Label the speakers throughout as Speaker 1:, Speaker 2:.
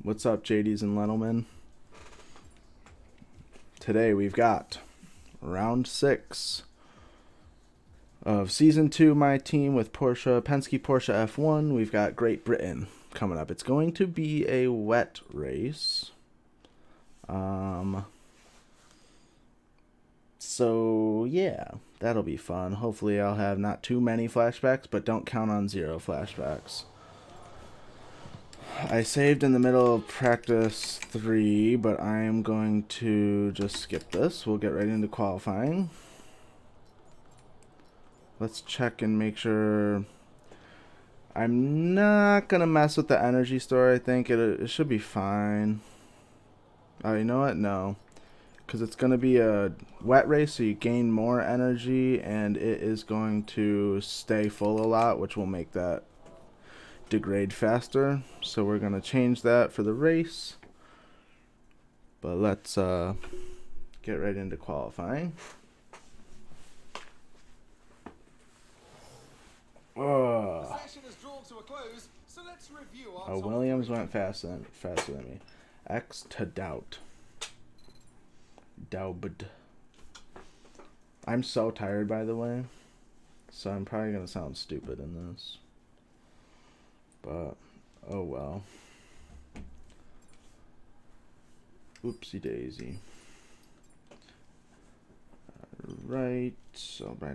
Speaker 1: What's up, JDs and Lentelman? Today we've got round 6 of season 2, my team with Penske Porsche F1. We've got Great Britain coming up. It's going to be a wet race. So yeah, that'll be fun. Hopefully I'll have not too many flashbacks, but don't count on 0 flashbacks. I saved in the middle of practice 3, but I am going to just skip this. We'll get right into qualifying. Let's check and make sure. I'm not going to mess with the energy store. I think it should be fine. Oh, you know what? No. Because it's going to be a wet race, so you gain more energy, and it is going to stay full a lot, which will make that degrade faster. So we're going to change that for the race. But let's get right into qualifying. Oh, Williams went faster than me. X to doubt. Daubed. I'm so tired, by the way, so I'm probably gonna sound stupid in this, but oh well. Oopsie daisy. Alright,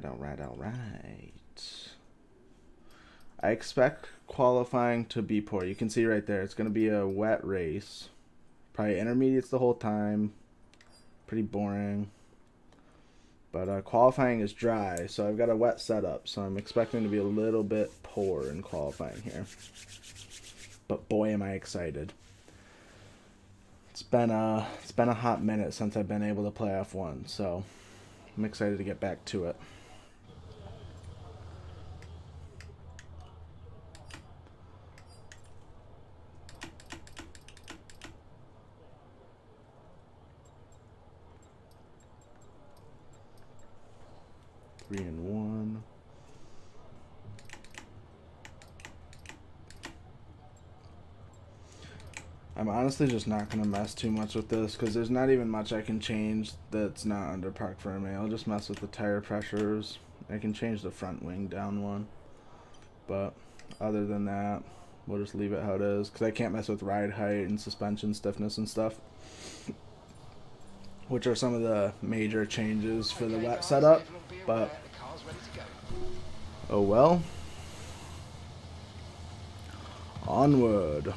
Speaker 1: alright. I expect qualifying to be poor. You can see right there, it's gonna be a wet race. Probably intermediates the whole time. Pretty boring. But qualifying is dry, so I've got a wet setup, so I'm expecting to be a little bit poor in qualifying here. But boy, am I excited. It's been a hot minute since I've been able to play F1, so I'm excited to get back to it. Three and 1. I'm honestly just not going to mess too much with this because there's not even much I can change that's not under park for me. I'll just mess with the tire pressures. I can change the front wing down 1. But other than that, we'll just leave it how it is because I can't mess with ride height and suspension stiffness and stuff, which are some of the major changes for the wet setup. But oh well. Onward.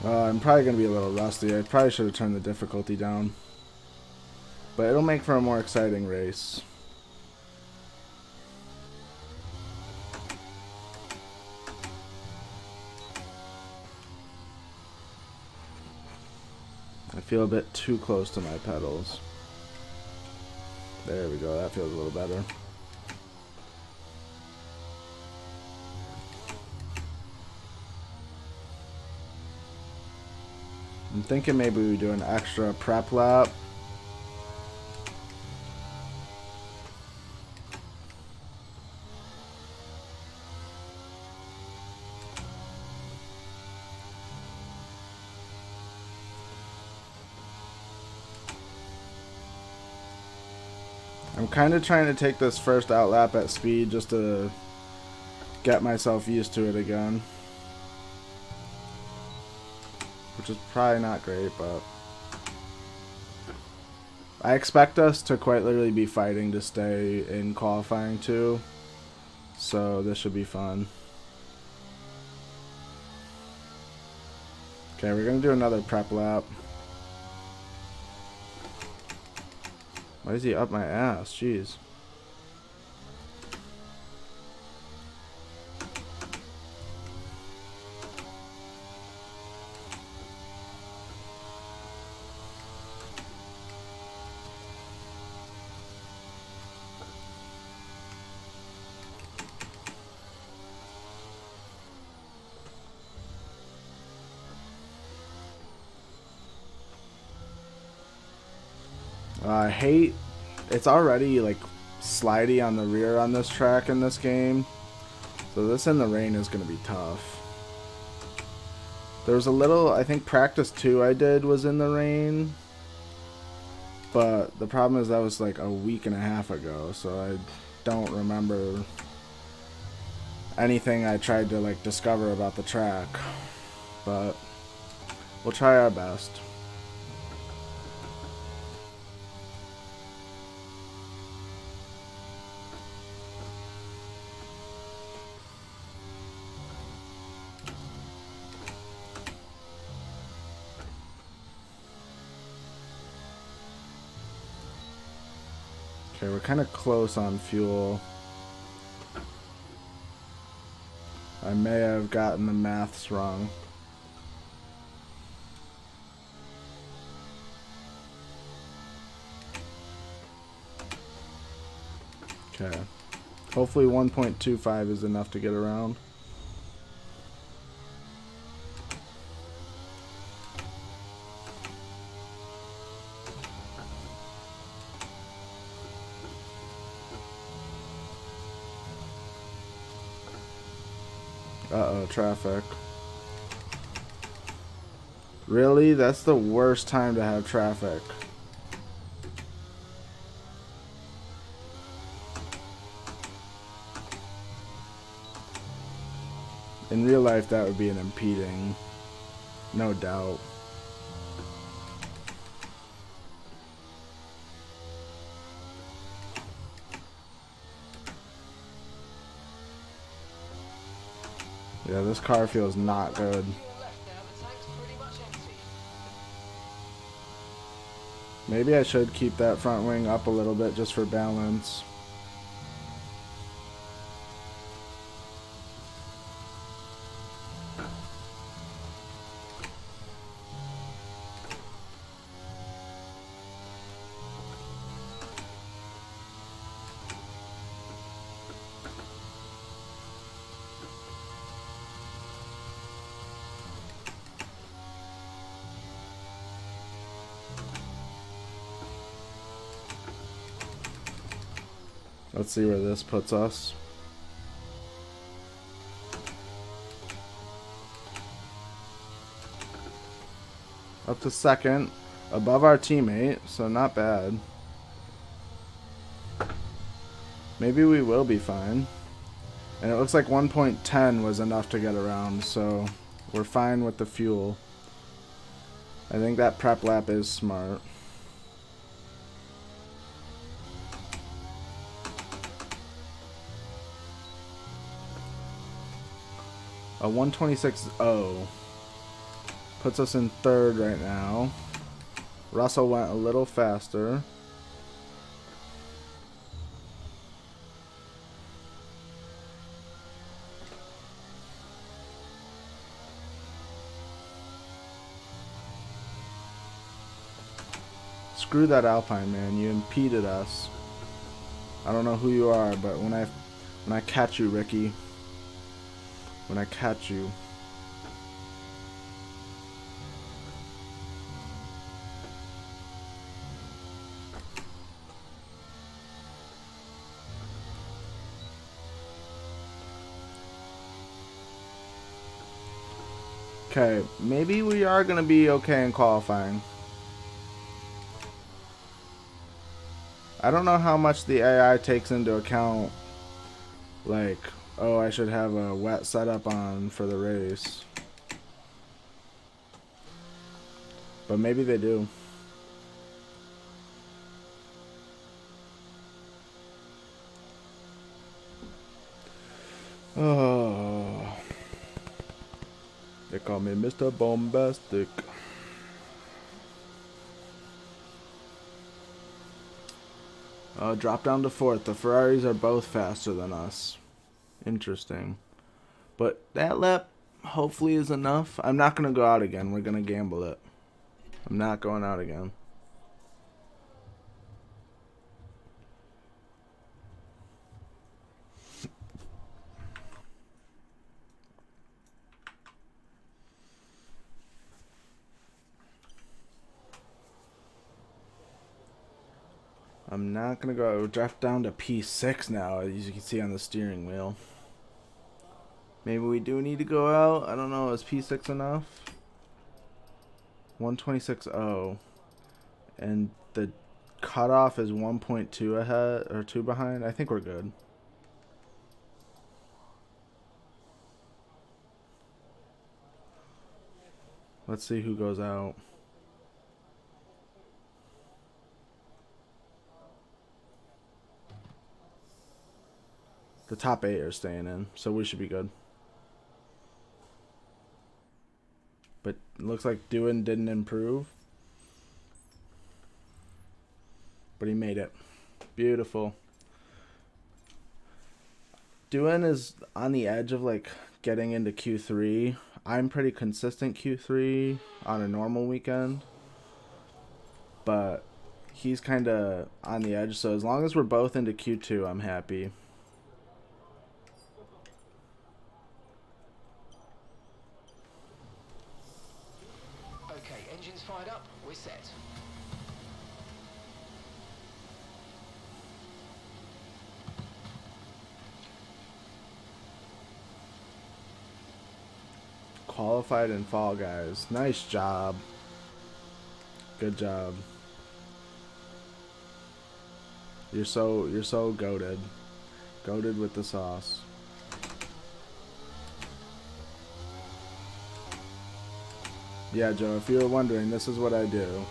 Speaker 1: I'm probably going to be a little rusty. I probably should have turned the difficulty down. But it'll make for a more exciting race. I feel a bit too close to my pedals. There we go. That feels a little better. I'm thinking maybe we do an extra prep lap. I'm kind of trying to take this first out lap at speed just to get myself used to it again. Which is probably not great, but I expect us to quite literally be fighting to stay in qualifying too, so this should be fun. Okay, we're gonna do another prep lap. Why is he up my ass? Jeez. I hate it's already like slidey on the rear on this track in this game, so this in the rain is gonna be tough. There was a little, I think practice 2 I did was in the rain, but the problem is that was like a week and a half ago, so I don't remember anything I tried to like discover about the track, but we'll try our best. Okay, we're kind of close on fuel. I may have gotten the maths wrong. Okay. Hopefully 1.25 is enough to get around. Uh-oh, traffic. Really? That's the worst time to have traffic. In real life, that would be an impeding. No doubt. Yeah, this car feels not good. Maybe I should keep that front wing up a little bit just for balance. Let's see where this puts us. Up to second, above our teammate, so not bad. Maybe we will be fine. And it looks like 1.10 was enough to get around, so we're fine with the fuel. I think that prep lap is smart. A 126.0 puts us in third right now. Russell went a little faster. Screw that Alpine, man. You impeded us. I don't know who you are, but when I catch you, Ricky. When I catch you. Okay, maybe we are going to be okay in qualifying. I don't know how much the AI takes into account, like, oh, I should have a wet setup on for the race. But maybe they do. Oh. They call me Mr. Bombastic. Drop down to fourth. The Ferraris are both faster than us. Interesting. But that lap hopefully is enough. I'm not going to go out again. We're going to gamble it. I'm not going out again. I'm not going to go draft down to P6 now, as you can see on the steering wheel. Maybe we do need to go out. I don't know. Is P6 enough? 126.0. And the cutoff is 1.2 ahead or 2 behind. I think we're good. Let's see who goes out. The top 8 are staying in, so we should be good. But it looks like Dewan didn't improve. But he made it. Beautiful. Dewan is on the edge of like getting into Q3. I'm pretty consistent Q3 on a normal weekend. But he's kind of on the edge, so as long as we're both into Q2, I'm happy.
Speaker 2: Okay, engines fired up, we're set.
Speaker 1: Qualified in Fall Guys. Nice job. Good job. You're so goated. Goated with the sauce. Yeah, Joe, if you were wondering, this is what I do.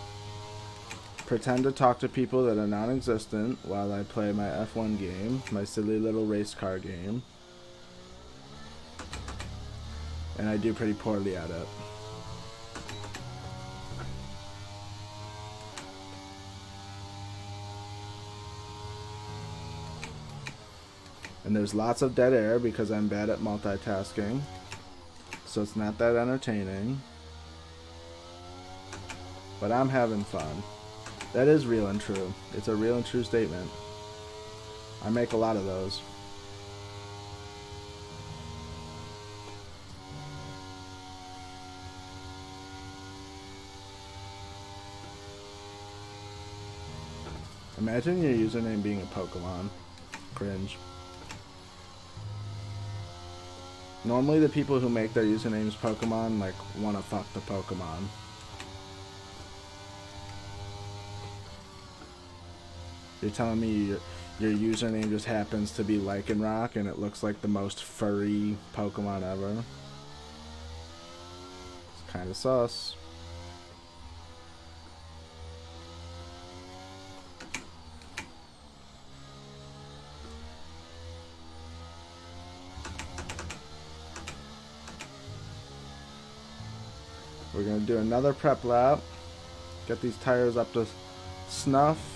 Speaker 1: Pretend to talk to people that are non-existent while I play my F1 game, my silly little race car game. And I do pretty poorly at it. And there's lots of dead air because I'm bad at multitasking. So it's not that entertaining. But I'm having fun. That is real and true. It's a real and true statement. I make a lot of those. Imagine your username being a Pokemon. Cringe. Normally the people who make their usernames Pokemon like want to fuck the Pokemon. You're telling me your username just happens to be Lycanroc and it looks like the most furry Pokemon ever? It's kind of sus. We're going to do another prep lap. Get these tires up to snuff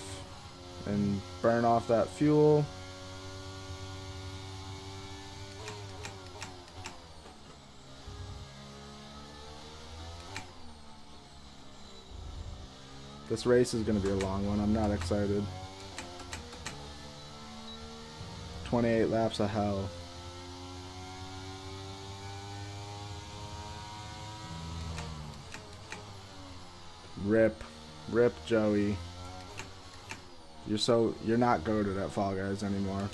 Speaker 1: and burn off that fuel. This race is going to be a long one. I'm not excited. 28 laps of hell. Rip. Rip, Joey. You're not goated at Fall Guys anymore.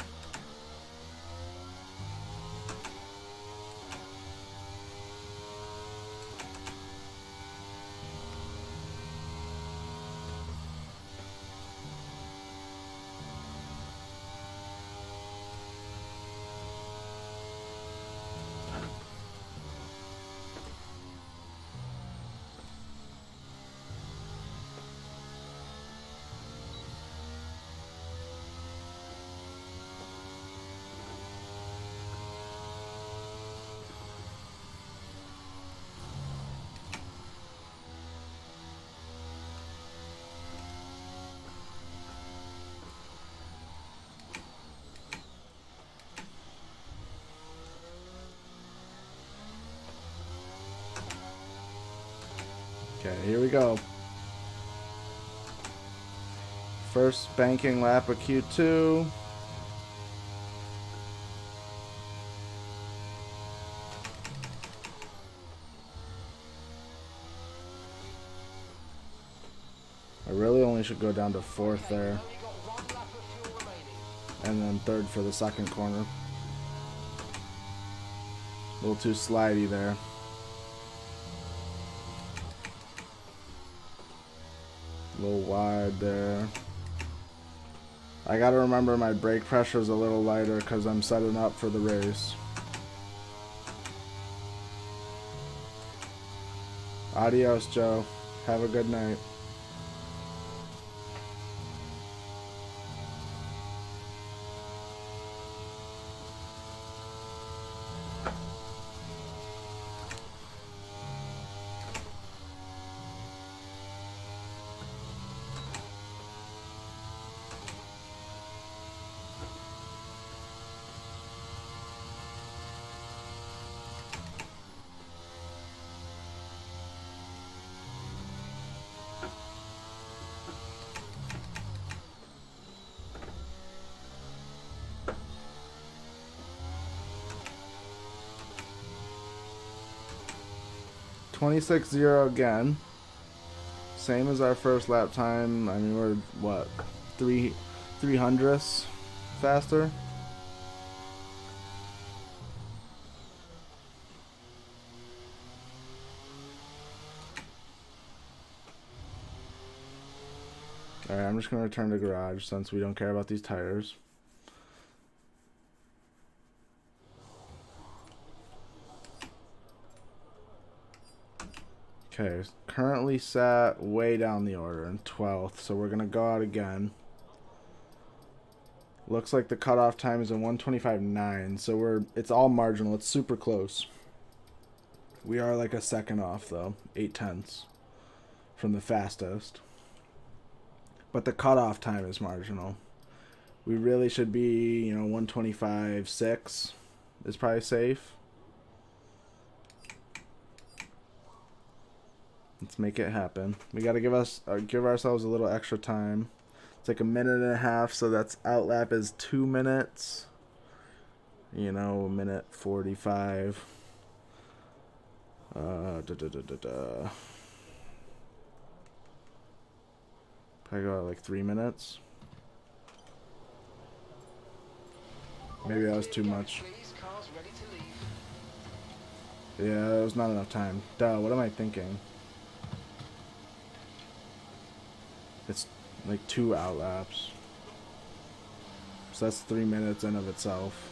Speaker 1: Okay, here we go. First banking lap of Q2. I really only should go down to fourth there. and then third for the second corner. A little too slidey there. A little wide there. I gotta remember my brake pressure is a little lighter because I'm setting up for the race. Adios, Joe. Have a good night. $26.0 again. Same as our first lap time. I mean, we're what, 300ths faster. Alright, I'm just gonna return to garage since we don't care about these tires. Okay, currently sat way down the order in 12th, so we're gonna go out again. Looks like the cutoff time is a 1:25.9, so it's all marginal. It's super close. We are like a second off though, 0.8 from the fastest. But the cutoff time is marginal. We really should be, 1:25.6 is probably safe. Let's make it happen. We got to give ourselves a little extra time. It's like a minute and a half, so that's outlap is 2 minutes. A minute 45. Probably go like 3 minutes. Maybe that was too much. Yeah, that was not enough time. Duh, what am I thinking? It's like 2 outlaps. So that's 3 minutes in of itself.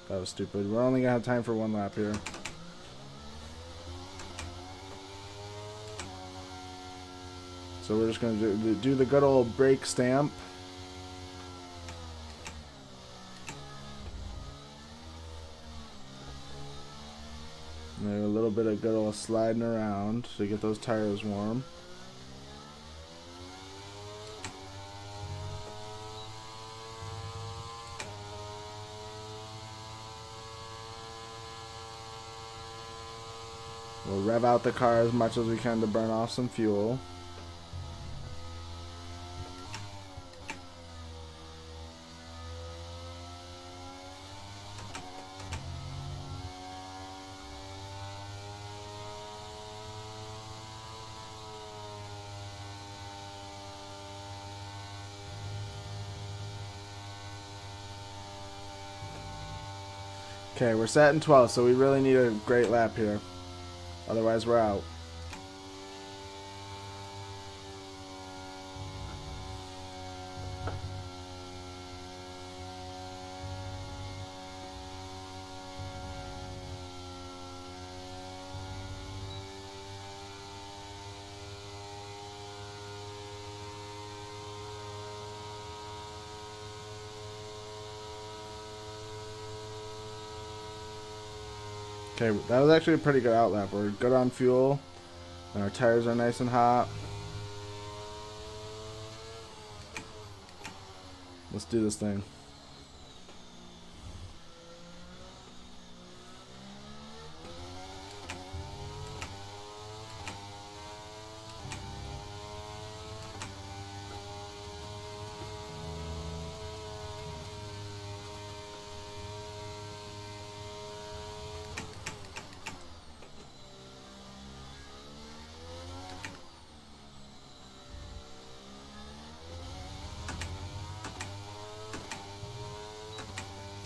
Speaker 1: That was stupid. We're only gonna have time for 1 lap here. So we're just gonna do the good old brake stamp. And a little bit of good old sliding around to get those tires warm. We'll rev out the car as much as we can to burn off some fuel. Okay, we're set in 12th, so we really need a great lap here. Otherwise, we're out. Okay, that was actually a pretty good outlap. We're good on fuel, and our tires are nice and hot. Let's do this thing.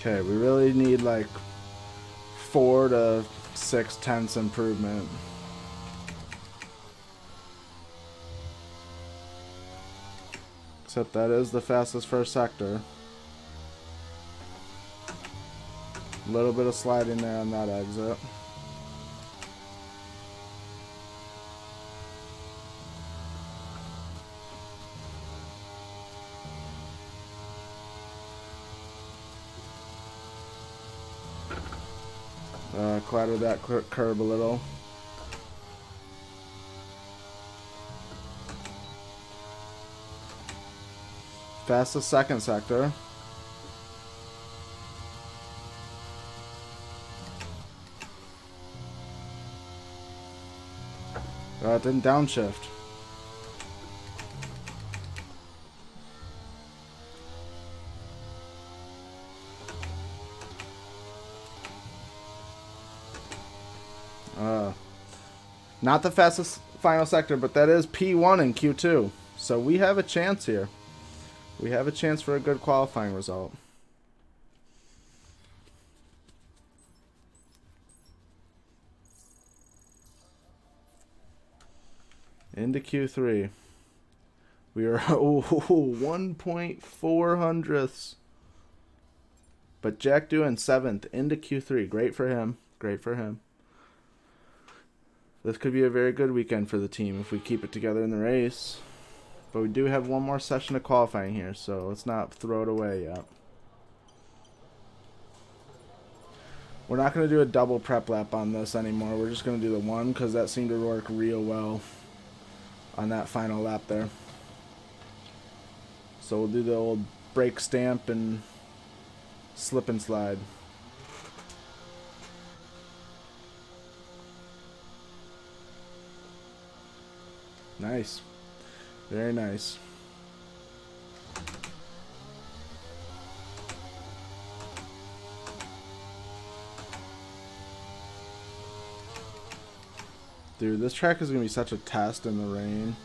Speaker 1: Okay, we really need like 4 to 6 tenths improvement. Except that is the fastest first sector. A little bit of sliding there on that exit. Clatter that curb a little. Fastest second sector. It didn't downshift. Not the fastest final sector, but that is P1 in Q2. So we have a chance here. We have a chance for a good qualifying result. Into Q3. We are 1.4 hundredths. But Jack doing 7th into Q3. Great for him. Great for him. This could be a very good weekend for the team if we keep it together in the race. But we do have one more session of qualifying here, so let's not throw it away yet. We're not going to do a double prep lap on this anymore. We're just going to do the one because that seemed to work real well on that final lap there. So we'll do the old brake stamp and slip and slide. Nice. Very nice. Dude, this track is going to be such a test in the rain.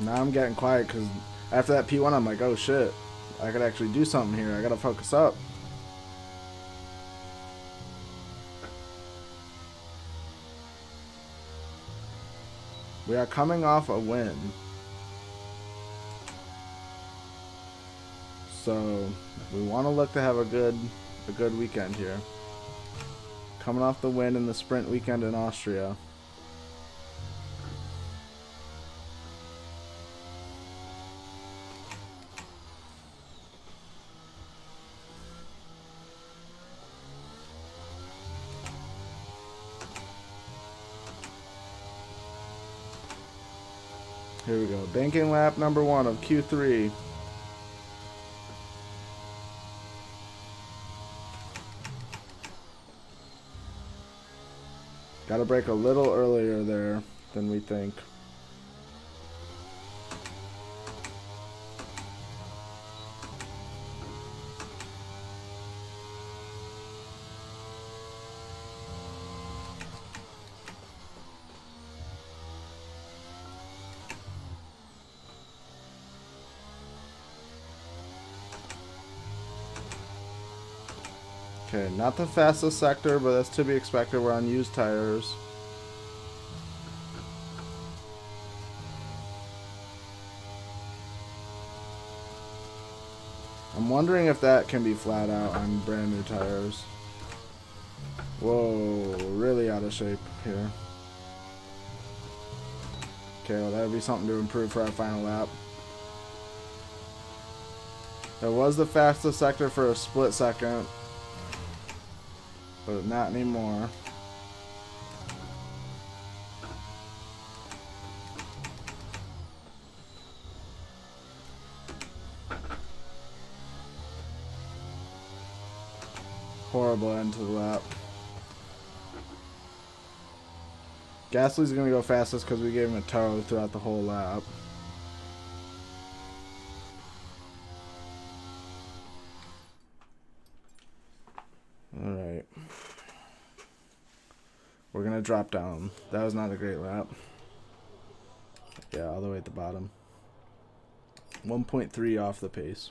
Speaker 1: Now I'm getting quiet because after that P1 I'm like, oh shit, I could actually do something here. I gotta focus up. We are coming off a win. So we want to look to have a good weekend here. Coming off the win in the sprint weekend in Austria. Here we go. Banking lap number 1 of Q3. Gotta break a little earlier there than we think. Okay, not the fastest sector, but that's to be expected. We're on used tires. I'm wondering if that can be flat out on brand new tires. Whoa, really out of shape here. Okay, well, that would be something to improve for our final lap. That was the fastest sector for a split second. but not anymore. Horrible end to the lap. Gasly's gonna go fastest because we gave him a tow throughout the whole lap. Alright. We're gonna drop down. That was not a great lap. Yeah, all the way at the bottom. 1.3 off the pace.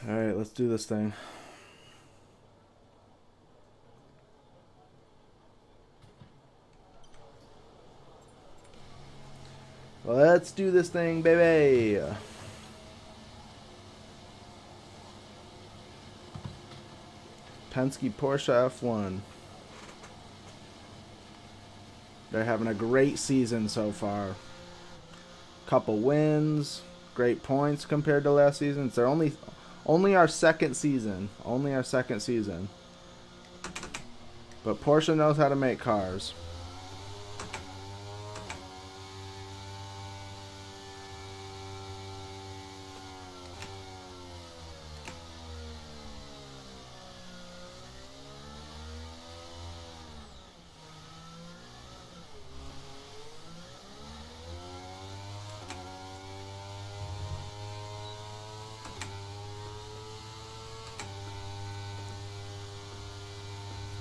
Speaker 1: Alright, let's do this thing. Let's do this thing, baby! Penske Porsche F1. They're having a great season so far. Couple wins, great points compared to last season. It's their only our second season. Only our second season. But Porsche knows how to make cars.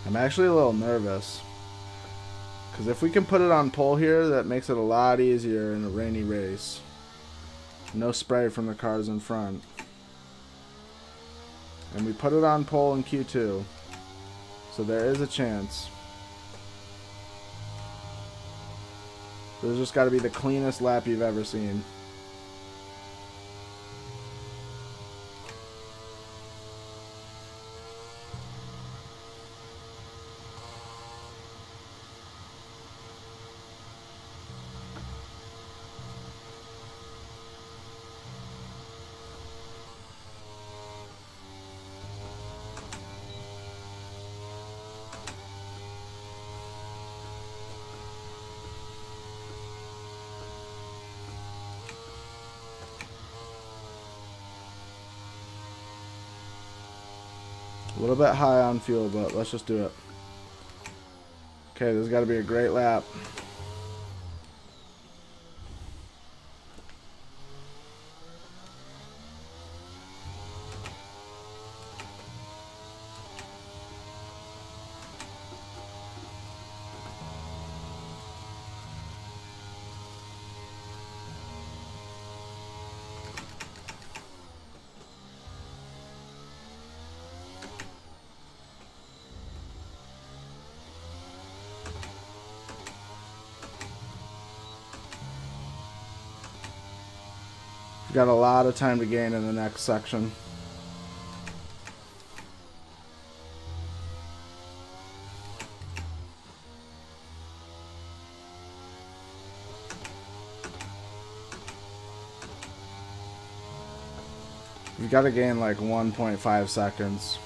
Speaker 1: I'm actually a little nervous. Because if we can put it on pole here, that makes it a lot easier in a rainy race. No spray from the cars in front. And we put it on pole in Q2. So there is a chance. There's just got to be the cleanest lap you've ever seen. A little bit high on fuel, but let's just do it. Okay, this has got to be a great lap. We've got a lot of time to gain in the next section. We've got to gain like 1.5 seconds.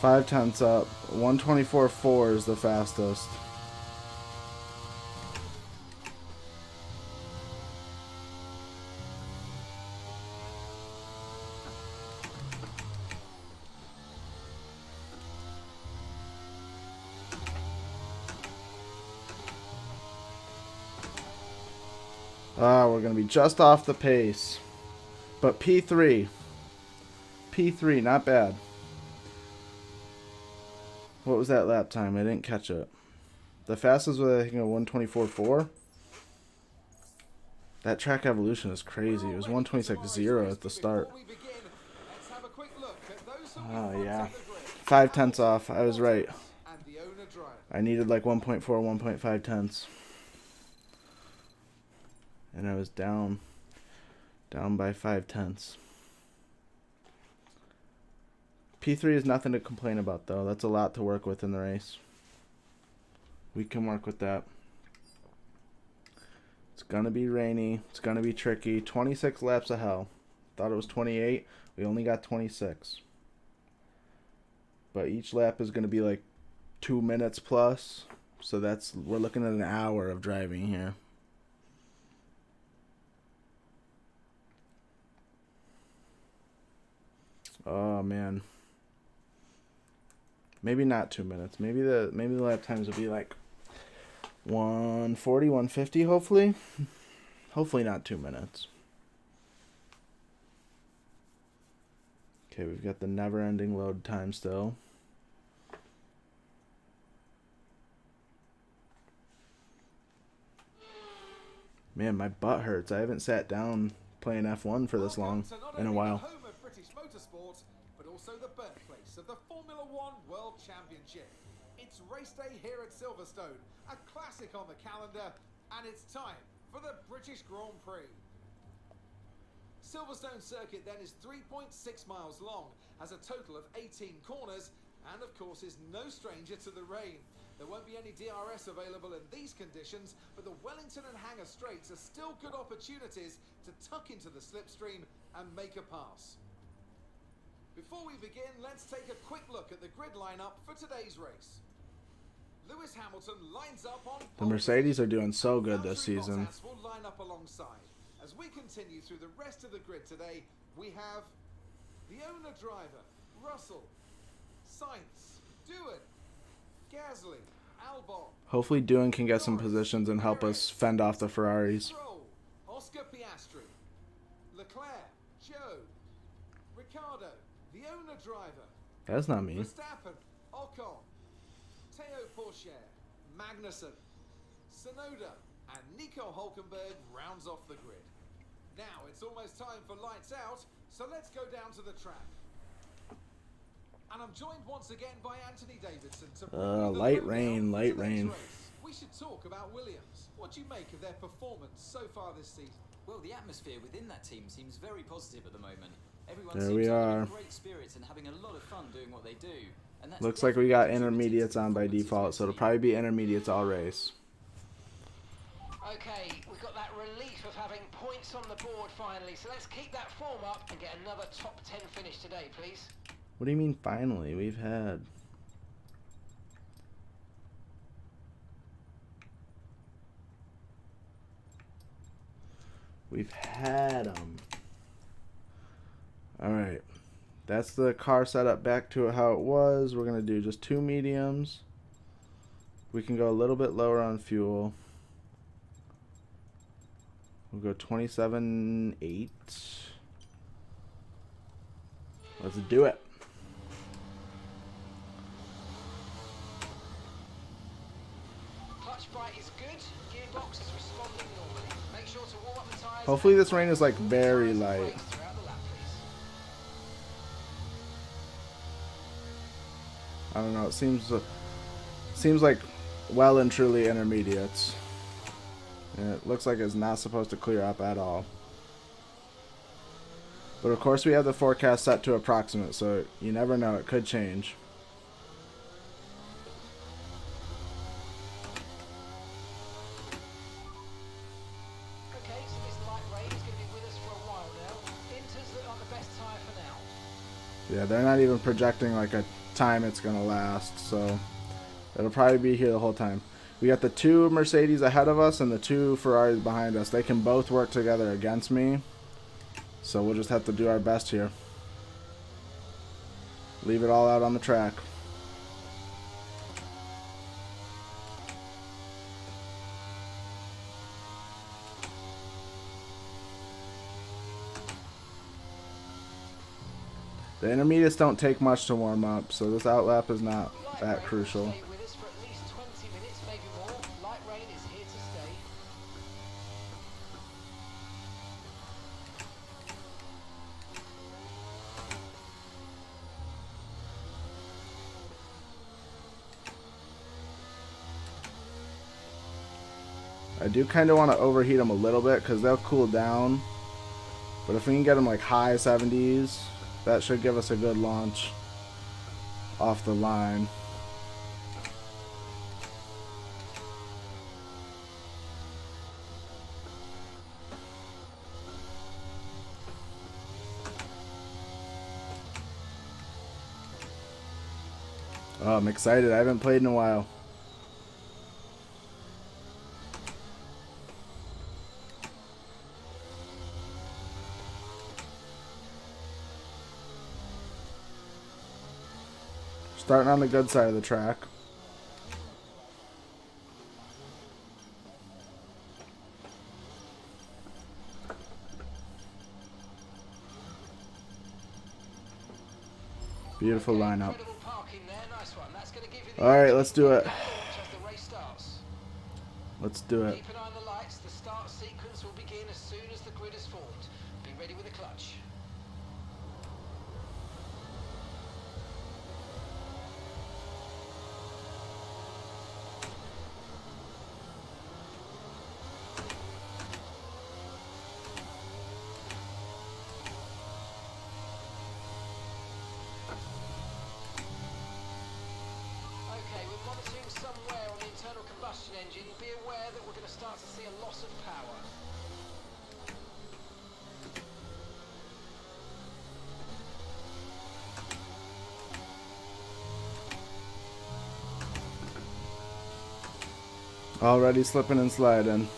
Speaker 1: Five tenths up. 124.4 is the fastest. We're going to be just off the pace. But P3. P3, not bad. What was that lap time? I didn't catch it. The fastest was, I think, a 124.4. That track evolution is crazy. It was 126.0 at the start. Oh, yeah. 5 tenths off. I was right. I needed like 1.4, 1.5 tenths. And I was down. Down by 5/10. P3 is nothing to complain about, though. That's a lot to work with in the race. We can work with that. It's going to be rainy. It's going to be tricky. 26 laps of hell. Thought it was 28. We only got 26. But each lap is going to be like 2 minutes plus. So we're looking at an hour of driving here. Oh man. Maybe not 2 minutes. Maybe the lap times will be like 140, 150 hopefully. Hopefully not 2 minutes. Okay, we've got the never-ending load time still. Man, my butt hurts. I haven't sat down playing F1 for this long in a while.
Speaker 3: Home of British motorsport, but also the birthplace of the Formula One World Championship. It's race day here at Silverstone, a classic on the calendar, and it's time for the British Grand Prix. Silverstone circuit then is 3.6 miles long, has a total of 18 corners, and of course is no stranger to the rain. There won't be any DRS available in these conditions, but the Wellington and Hangar straights are still good opportunities to tuck into the slipstream and make a pass. Before we begin, let's take a quick look at the grid lineup for today's race. Lewis Hamilton lines up on
Speaker 1: The Mercedes are doing so good this
Speaker 3: Valtteri
Speaker 1: season.
Speaker 3: Bottas will line up alongside. As we continue through the rest of the grid today, we have the owner driver, Russell, Sainz, Doohan, Gasly, Albon.
Speaker 1: Hopefully Doohan can get some positions and help us fend off the Ferraris.
Speaker 3: Stroll, Oscar Piastri, Leclerc, Joe, Ricciardo, the owner driver,
Speaker 1: That's not me.
Speaker 3: Verstappen, Ocon, Theo Pourchaire, Magnussen, Tsunoda, and Nico Hulkenberg rounds off the grid. Now it's almost time for lights out, so let's go down to the track. And I'm joined once again by Anthony Davidson to bring you the
Speaker 1: light
Speaker 3: lowdown
Speaker 1: rain,
Speaker 3: for today's
Speaker 1: light rain.
Speaker 3: race. We should talk about Williams. What do you make of their performance so far this season?
Speaker 4: Well, the atmosphere within that team seems very positive at the moment. Everyone
Speaker 1: There
Speaker 4: seems
Speaker 1: we
Speaker 4: to have
Speaker 1: are.
Speaker 4: great spirits and having a lot of fun doing what they do. And that's
Speaker 1: Looks like we got
Speaker 4: definitely contributed
Speaker 1: intermediates
Speaker 4: to the
Speaker 1: on by
Speaker 4: performances
Speaker 1: default,
Speaker 4: we've
Speaker 1: so it'll
Speaker 4: seen.
Speaker 1: probably be intermediates all race.
Speaker 2: Okay, we've got that relief of having points on the board finally, so let's keep that form up and get another top 10 finish today, please.
Speaker 1: What do you mean finally? We've had... We've had them. Alright. That's the car setup back to how it was. We're going to do just 2 mediums. We can go a little bit lower on fuel. We'll go 27.8. Let's do it.
Speaker 2: Clutch bite is good, gearbox is responding normally. Make sure to warm up the tyres.
Speaker 1: Hopefully
Speaker 2: and
Speaker 1: this rain is like
Speaker 2: warm
Speaker 1: very
Speaker 2: the tyres and
Speaker 1: light.
Speaker 2: brakes throughout the lap, please.
Speaker 1: I don't know. It seems like well and truly intermediates. And it looks like it's not supposed to clear up at all. But of course we have the forecast set to approximate, so you never know. It could change.
Speaker 2: Okay, so this light rain is going to be with us for a while now. Inters look like the best tyre for now.
Speaker 1: Yeah, they're not even projecting like a time it's going to last, so it'll probably be here the whole time. We got the 2 Mercedes ahead of us and the 2 Ferraris behind us. They can both work together against me, so we'll just have to do our best here. Leave it all out on the track. The intermediates don't take much to warm up, so this outlap is not
Speaker 2: Light
Speaker 1: that
Speaker 2: rain
Speaker 1: crucial.
Speaker 2: will stay with us for at least 20 minutes, maybe more. Light rain is here to stay.
Speaker 1: I do kind of want to overheat them a little bit because they'll cool down. But if we can get him like high 70s, that should give us a good launch off the line. Oh, I'm excited. I haven't played in a while. Starting on the good side of the track. Beautiful lineup.
Speaker 2: Incredible parking there, nice one. That's going to give you the
Speaker 1: All right, let's do it.
Speaker 2: as the race starts.
Speaker 1: Let's do it.
Speaker 2: Keep an eye on the lights. The start sequence will begin as soon as the grid is formed. Be ready with the clutch. Okay, we're monitoring some wear on the internal combustion engine. Be aware that we're going to start to see a loss of power.
Speaker 1: Already slipping and sliding.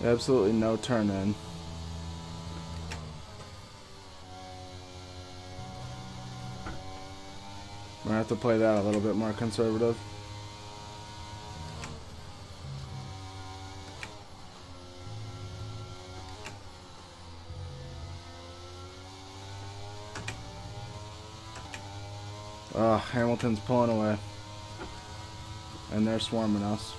Speaker 1: Absolutely no turn in. We're gonna have to play that a little bit more conservative. Oh, Hamilton's pulling away. And they're swarming us.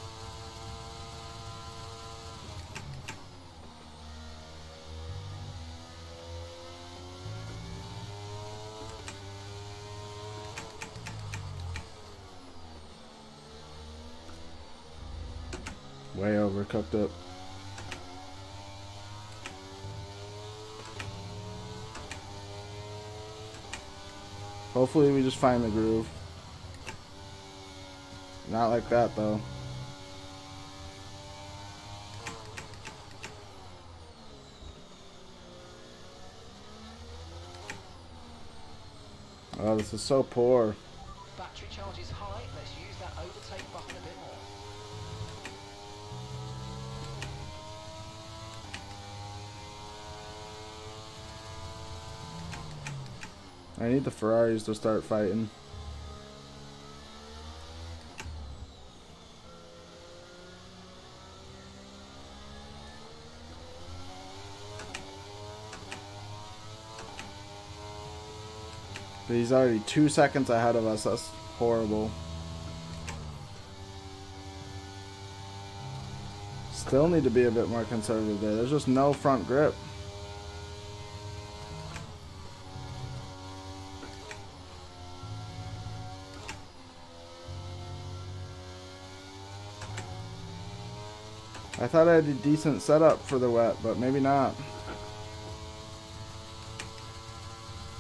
Speaker 1: Way overcooked it. Hopefully we just find the groove. Not like that though. Oh, this is so poor.
Speaker 2: Battery charge is high. Let's use that overtake button a bit more.
Speaker 1: I need the Ferraris to start fighting. But he's already 2 seconds ahead of us. That's horrible. Still need to be a bit more conservative there. There's just no front grip. I thought I had a decent setup for the wet, but maybe not.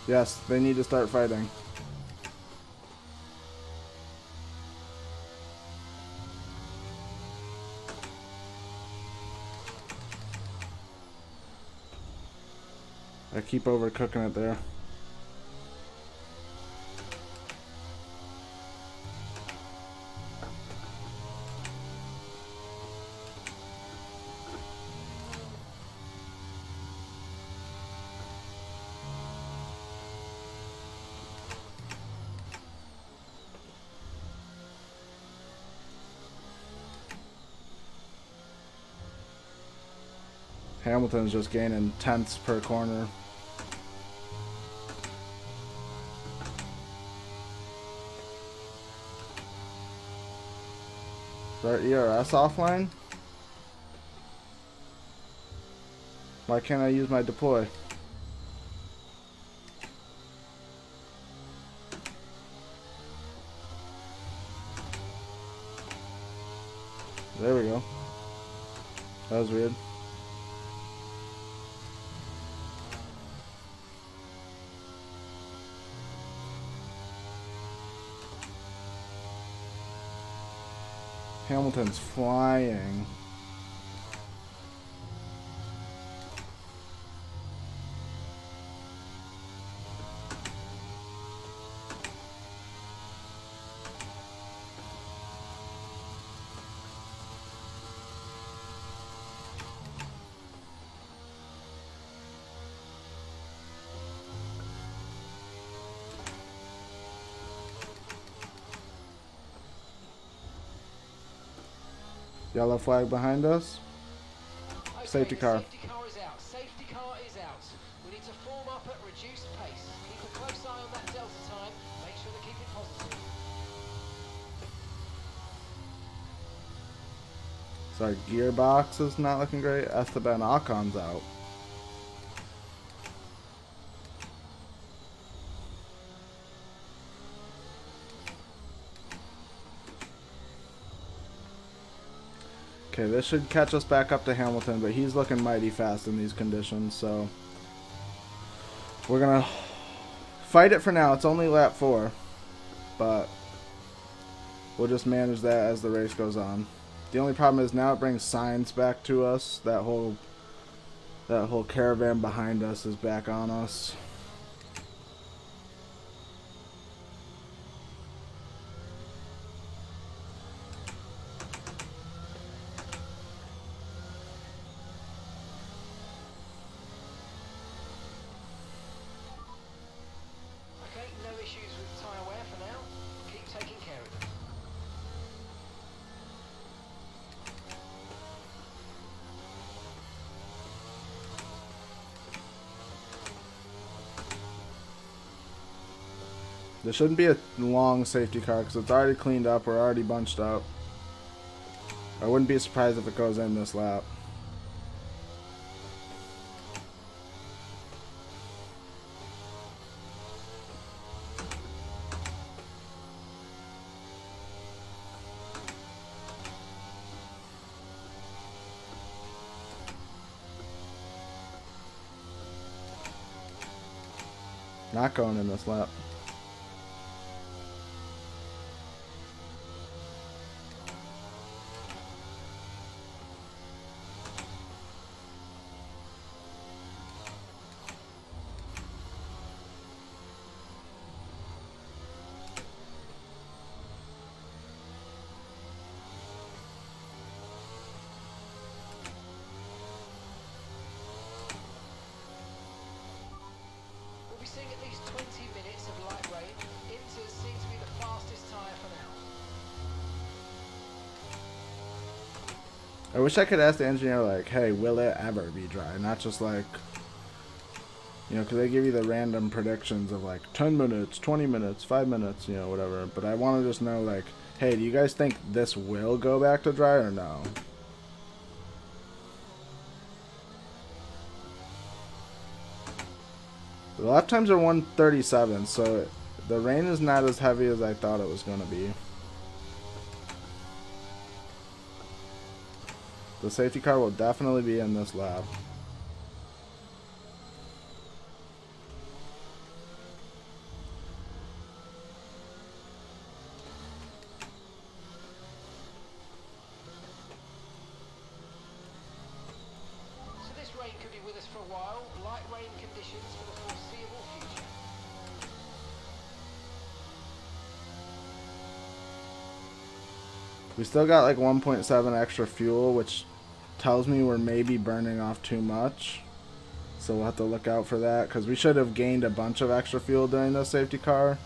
Speaker 1: Yes, they need to start fighting. I keep overcooking it there. Hamilton's just gaining tenths per corner. Is our ERS offline? Why can't I use my deploy? There we go. That was weird. Hamilton's flying. Yellow flag behind us.
Speaker 2: Okay,
Speaker 1: Safety
Speaker 2: the
Speaker 1: car.
Speaker 2: Safety car is out. Safety car is out. We need to form up at reduced pace. Keep a close eye on that delta time. Make sure to keep it positive.
Speaker 1: So our gearbox is not looking great. Esteban Ocon's out. Okay, this should catch us back up to Hamilton, but he's looking mighty fast in these conditions, so we're gonna fight it for now. It's only lap 4, but we'll just manage that as the race goes on. The only problem is now it brings signs back to us. That whole caravan behind us is back on us.
Speaker 2: Okay, no issues with tyre wear for now. Keep taking care of them.
Speaker 1: There shouldn't be a long safety car because it's already cleaned up. We're already bunched up. I wouldn't be surprised if it goes in this lap. Not going in this lap.
Speaker 2: We'll be seeing at least 20 minutes of light rain. Inters seem to be the fastest tyre for now.
Speaker 1: I wish I could ask the engineer, like, hey, will it ever be dry? Not just like, you know, because they give you the random predictions of like 10 minutes, 20 minutes, 5 minutes, you know, whatever. But I want to just know, like, hey, do you guys think this will go back to dry or no? The lap times are 1:37, so the rain is not as heavy as I thought it was going to be. The safety car will definitely be in this lap.
Speaker 2: So this rain could be with us for a while. Light rain conditions for the foreseeable future.
Speaker 1: We still got like 1.7 extra fuel, which tells me we're maybe burning off too much. So we'll have to look out for that, because we should have gained a bunch of extra fuel during the safety car.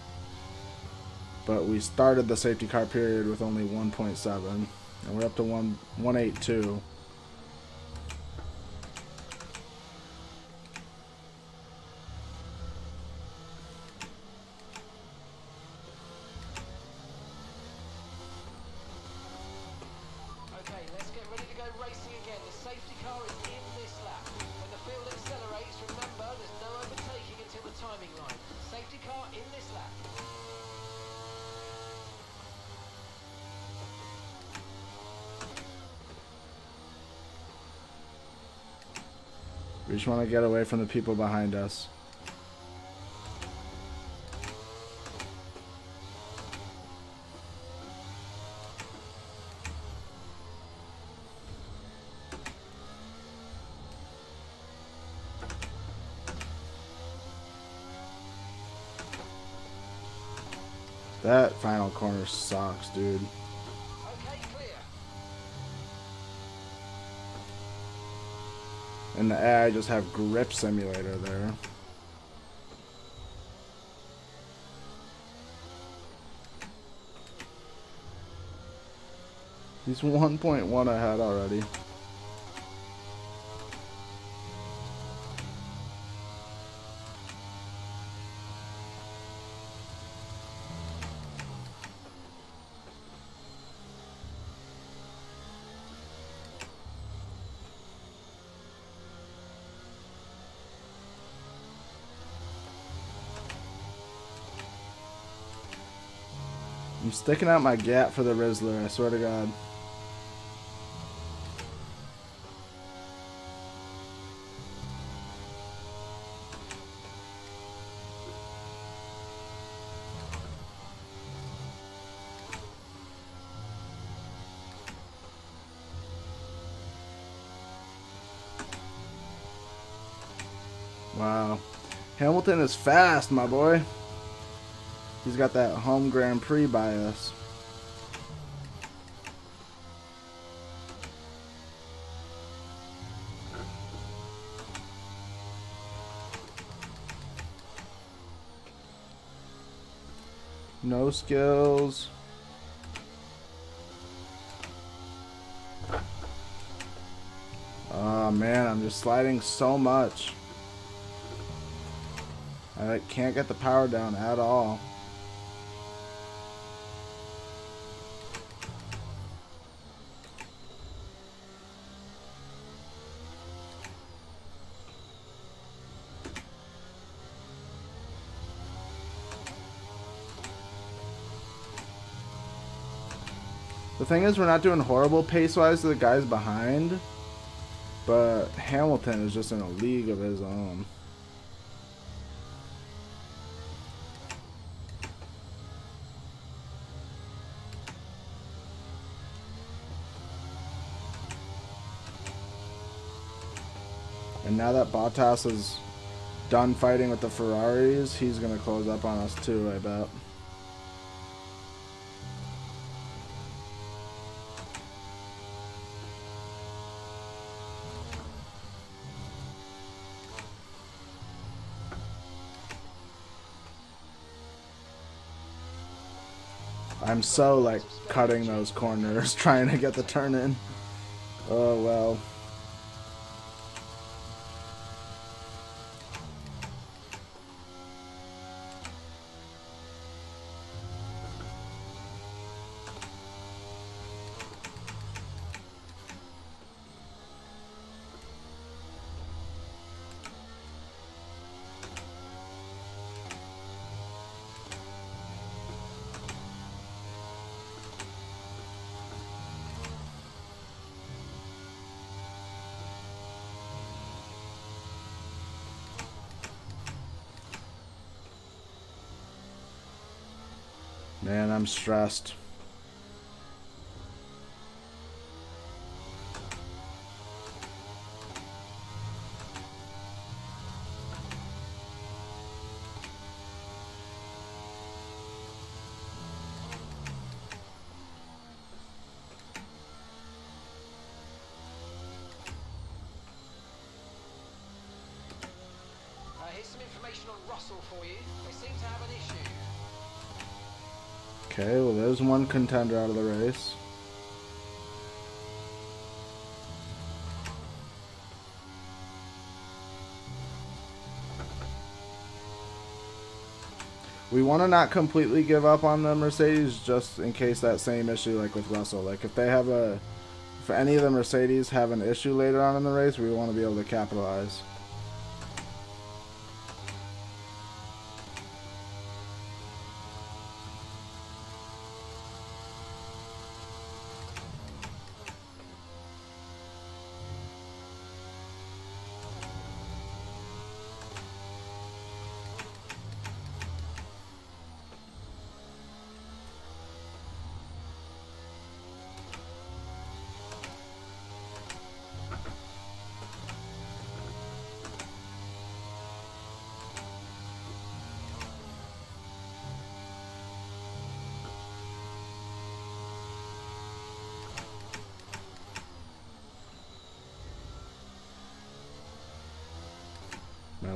Speaker 1: But we started the safety car period with only 1.7, and we're up to 182.
Speaker 2: Okay, let's get ready to go racing again. The safety car is in this lap. When the field
Speaker 1: We just want to get away from the people behind us. That final corner sucks, dude.
Speaker 2: Okay, clear.
Speaker 1: And the AI just have grip simulator there. He's 1.1 ahead already. I'm sticking out my gap for the Rizzler, I swear to God. Wow. Hamilton is fast, my boy. He's got that home Grand Prix bias. No skills. Oh man, I'm just sliding so much. I can't get the power down at all. The thing is, we're not doing horrible pace-wise to the guys behind, but Hamilton is just in a league of his own. And now that Bottas is done fighting with the Ferraris, he's going to close up on us too, I bet. I'm so, like, cutting those corners, trying to get the turn in. Oh, well. Man, I'm stressed.
Speaker 2: Here's some information on Russell for you. They seem to have an issue.
Speaker 1: Okay, well, there's one contender out of the race. We want to not completely give up on the Mercedes just in case that same issue like with Russell. Like if any of the Mercedes have an issue later on in the race, we want to be able to capitalize.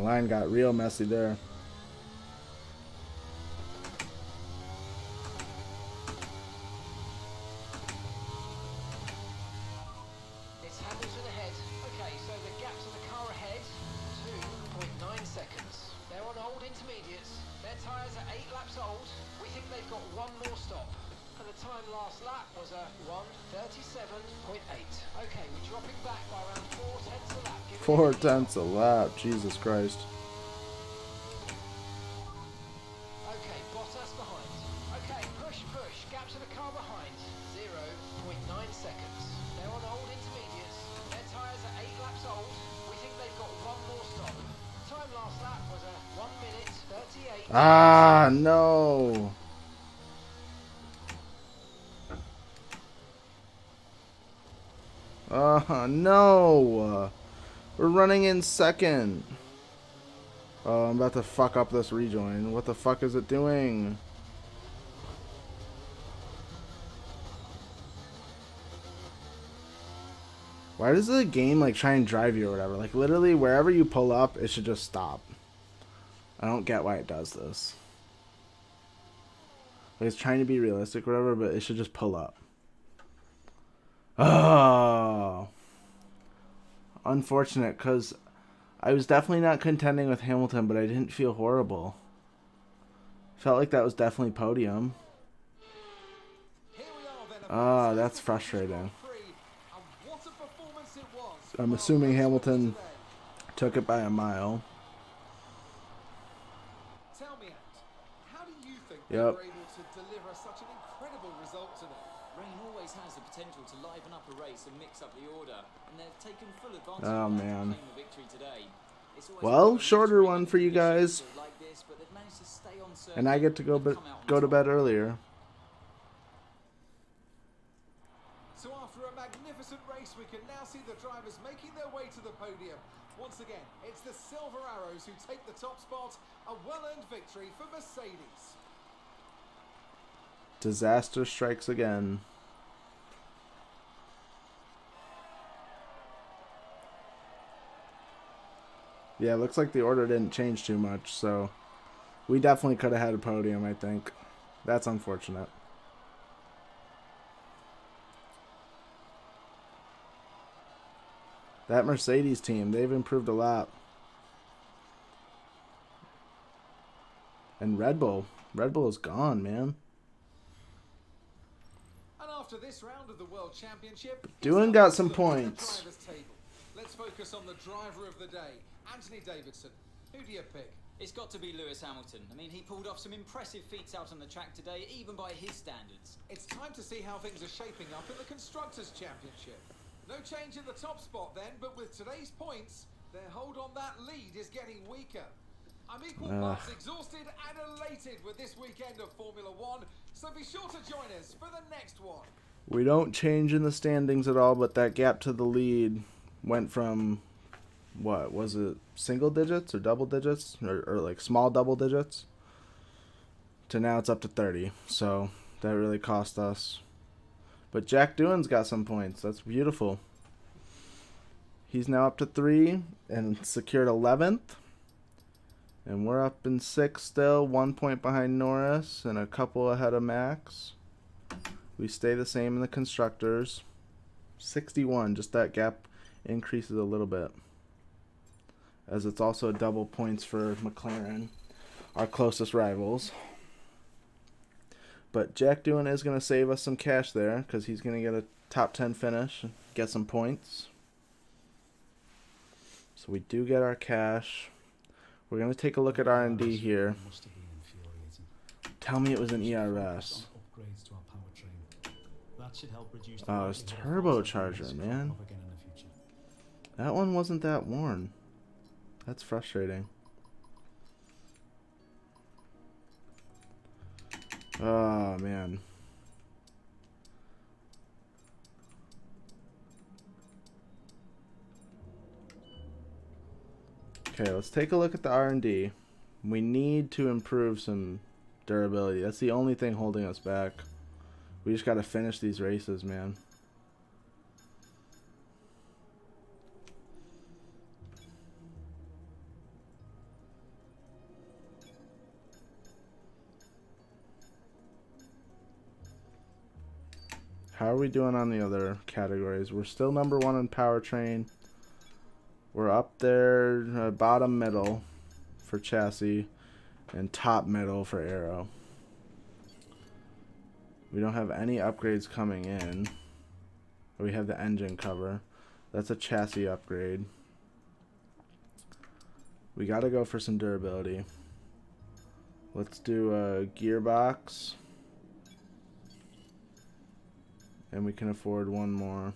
Speaker 1: Line got real messy there.
Speaker 2: It's Hamilton ahead. Okay, so the gap to the car ahead, 2.9 seconds. They're on old intermediates. Their tyres are 8 laps old. We think they've got one more stop. And the time last lap was a 1:37.8. Okay, we're dropping back by around 4 tenths a lap.
Speaker 1: 4 tenths a lap. Jesus Christ.
Speaker 2: Okay, Bottas behind. Okay, push, push. Gap to the car behind. 0.9 seconds. They're on old intermediates. Their tyres are 8 laps old. We think they've got one more stop. Time last lap was a 1:38.
Speaker 1: Ah, no. No. We're running in second. Oh, I'm about to fuck up this rejoin. What the fuck is it doing? Why does the game like try and drive you or whatever? Like literally wherever you pull up, it should just stop. I don't get why it does this. Like it's trying to be realistic or whatever, but it should just pull up. Oh. Unfortunate, because I was definitely not contending with Hamilton, but I didn't feel horrible. Felt like that was definitely podium. Ah, that's frustrating. I'm assuming Hamilton took it by a mile.
Speaker 3: Tell me, how do you think they were able to deliver such an incredible result today?
Speaker 4: Rain always has the potential to liven up a race and mix up the order, and they've taken full advantage
Speaker 1: Oh,
Speaker 4: of that
Speaker 1: man.
Speaker 4: to claim the victory today. It's always
Speaker 1: Well,
Speaker 4: been a
Speaker 1: shorter
Speaker 4: mystery
Speaker 1: one
Speaker 4: when
Speaker 1: for you
Speaker 4: conditions
Speaker 1: guys.
Speaker 4: are like this, but they've managed to stay on
Speaker 1: And I get to go
Speaker 4: circuit and come out on
Speaker 1: to
Speaker 4: top.
Speaker 1: bed earlier.
Speaker 3: So after a magnificent race, we can now see the drivers making their way to the podium. Once again, it's the Silver Arrows who take the top spot. A well-earned victory for Mercedes.
Speaker 1: Disaster strikes again. Yeah, looks like the order didn't change too much, so we definitely could have had a podium, I think. That's unfortunate. That Mercedes team, they've improved a lot. And Red Bull is gone, man.
Speaker 3: And after this round of the World Championship,
Speaker 1: Doohan got some points.
Speaker 3: Let's focus on the driver of the day, Anthony Davidson. Who do you pick?
Speaker 4: It's got to be Lewis Hamilton. I mean, he pulled off some impressive feats out on the track today, even by his standards.
Speaker 3: It's time to see how things are shaping up in the Constructors' Championship. No change in the top spot then, but with today's points, their hold on that lead is getting weaker. I'm equal parts exhausted and elated with this weekend of Formula One, so be sure to join us for the next one.
Speaker 1: We don't change in the standings at all, but that gap to the lead went from, what, was it single digits or double digits? Or like small double digits? To now it's up to 30, so that really cost us. But Jack Doohan's got some points. That's beautiful. He's now up to 3 and secured 11th. And we're up in 6th still, 1 point behind Norris and a couple ahead of Max. We stay the same in the Constructors. 61, just that gap increases a little bit. As it's also double points for McLaren, our closest rivals. But Jack Doohan is going to save us some cash there because he's going to get a top 10 finish and get some points. So we do get our cash. We're going to take a look at R&D here. Tell me it was an ERS. Oh, it's turbocharger, man. That one wasn't that worn. That's frustrating. Oh, man. Okay, let's take a look at the R&D. We need to improve some durability. That's the only thing holding us back. We just got to finish these races, man. How are we doing on the other categories? We're still number 1 in powertrain. We're up there, bottom middle for chassis, and top middle for aero. We don't have any upgrades coming in. We have the engine cover. That's a chassis upgrade. We gotta go for some durability. Let's do a gearbox. And we can afford one more.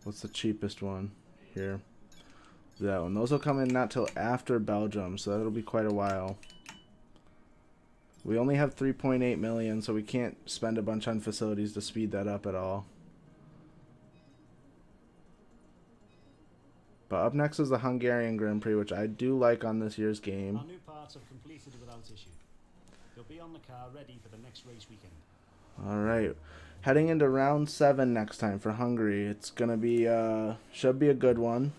Speaker 1: What's the cheapest one? Here. That one. Those will come in not till after Belgium, so that'll be quite a while. We only have 3.8 million, so we can't spend a bunch on facilities to speed that up at all. But up next is the Hungarian Grand Prix, which I do like on this year's game.
Speaker 5: Our new parts have completed without issue. They'll be on the car ready for the next race weekend.
Speaker 1: Alright. Heading into round 7 next time for Hungary. It's gonna be should be a good one.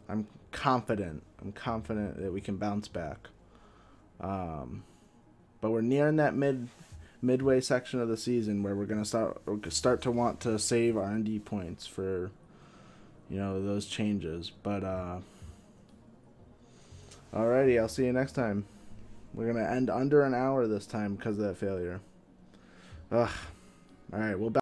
Speaker 1: I'm confident. I'm confident that we can bounce back. But we're nearing that midway section of the season where we're gonna start to want to save R&D points for, you know, those changes. But alrighty, I'll see you next time. We're gonna end under an hour this time because of that failure. Ugh. Alright, we'll